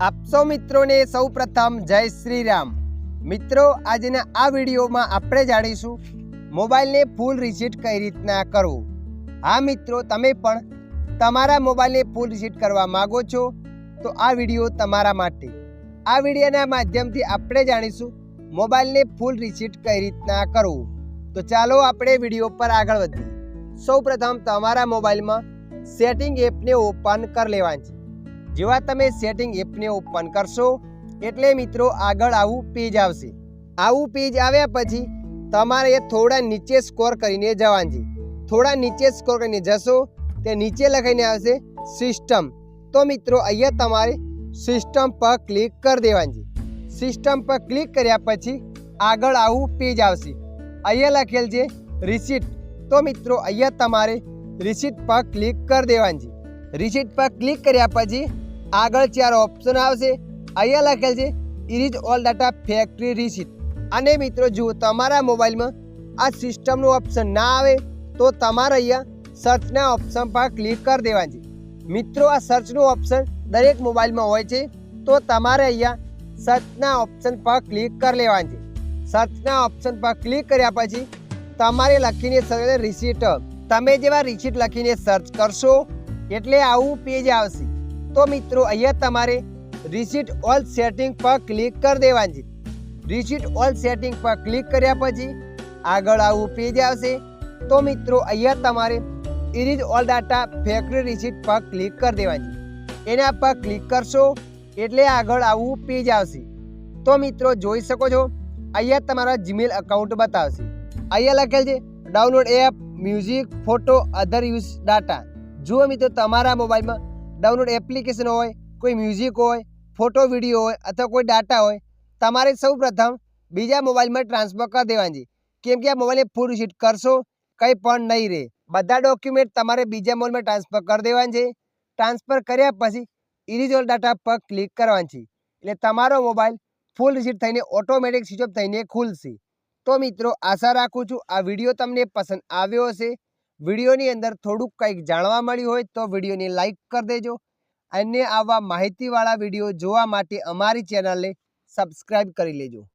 આપ સૌ મિત્રોને સૌ પ્રથમ જય શ્રી રામ। મિત્રો આજના આ વિડીયોમાં આપણે જાણીશું મોબાઈલને ફૂલ રીસેટ કઈ રીતના કરવું। હા મિત્રો, તમે પણ તમારા મોબાઈલને ફૂલ રીસેટ કરવા માંગો છો તો આ વિડીયો તમારા માટે। આ વિડીયોના માધ્યમથી આપણે જાણીશું મોબાઈલને ફૂલ રીસેટ કઈ રીતના કરવું। તો ચાલો આપણે વિડીયો પર આગળ વધીએ। સૌ પ્રથમ તમારા મોબાઈલમાં સેટિંગ એપને ઓપન કરી લેવાની છે। જેવા તમે સેટિંગ એપને ઓપન કરશો એટલે મિત્રો આગળ આવું પેજ આવશે। આવું પેજ આવ્યા પછી તમારે થોડા નીચે સ્ક્રોલ કરીને જવાનું છે। થોડા નીચે સ્ક્રોલ કરીને જશો તે નીચે લખાઈને આવશે સિસ્ટમ। તો મિત્રો અહીંયા તમારે સિસ્ટમ પર ક્લિક કરી દેવાની છે। સિસ્ટમ પર ક્લિક કર્યા પછી આગળ આવું પેજ આવશે। અહીંયા લખેલ છે રિસીટ। તો મિત્રો અહીંયા તમારે રિસીટ પર ક્લિક કરી દેવાની છે। રિસીટ પર ક્લિક કર્યા પછી આગળ 4 ઓપ્શન આવશે। અહીંયા લખેલ છે erase all data factory receipt. અને મિત્રો જો તમારા મોબાઈલમાં આ સિસ્ટમનું ઓપ્શન ના આવે તો તમારે અહીંયા સર્ચના ઓપ્શન પર ક્લિક કરી દેવાની છે। મિત્રો આ સર્ચનું ઓપ્શન દરેક મોબાઈલમાં હોય છે, તો તમારે અહીંયા સર્ચના ઓપ્શન પર ક્લિક કરી લેવાની છે। સર્ચના ઓપ્શન પર ક્લિક કર્યા પછી તમારે લખીને સર્ચ રિસીટ। તમે જેવા રિસીટ લખીને સર્ચ કરશો એટલે આવું પેજ આવશે। તો મિત્રો અહીંયા તમારે રિસીટ ઓલ સેટિંગ પર ક્લિક કરી દેવાની છે। રિસીટ ઓલ સેટિંગ પર ક્લિક કર્યા પછી આગળ આવું પેજ આવશે। તો મિત્રો અહીંયા તમારે erase all data factory receipt પર ક્લિક કરી દેવાની છે। એના પર ક્લિક કરશો એટલે આગળ આવું પેજ આવશે। તો મિત્રો જોઈ શકો છો અહીંયા તમારા જીમેલ એકાઉન્ટ બતાવશે। અહીંયા લખેલ છે ડાઉનલોડ એપ, મ્યુઝિક, ફોટો, અધર યુઝ ડાટા। જુઓ મિત્રો તમારા મોબાઈલમાં ડાઉનલોડ એપ્લિકેશન હોય, કોઈ મ્યુઝિક હોય, ફોટો વિડીયો હોય અથવા કોઈ ડાટા હોય, તમારે સૌ પ્રથમ બીજા મોબાઈલમાં ટ્રાન્સફર કરી દેવાની છે। કેમ કે આ મોબાઈલને ફૂલ રીસેટ કરશો કંઈ પણ નહીં રહે। બધા ડોક્યુમેન્ટ તમારે બીજા મોબાઈલમાં ટ્રાન્સફર કરી દેવાના છે। ટ્રાન્સફર કર્યા પછી ઇરેઝ ઓલ ડાટા પર ક્લિક કરવાની છે એટલે તમારો મોબાઈલ ફૂલ રીસેટ થઈને ઓટોમેટિક સ્વિચ ઓફ થઈને ખુલશે। તો મિત્રો આશા રાખું છું આ વિડીયો તમને પસંદ આવ્યો હશે। વિડીયોની અંદર થોડુંક કંઈક જાણવા મળ્યું હોય તો વિડીયોને લાઈક કરી દેજો અને આવા માહિતીવાળા વિડીયો જોવા માટે અમારી ચેનલને સબસ્ક્રાઈબ કરી લેજો।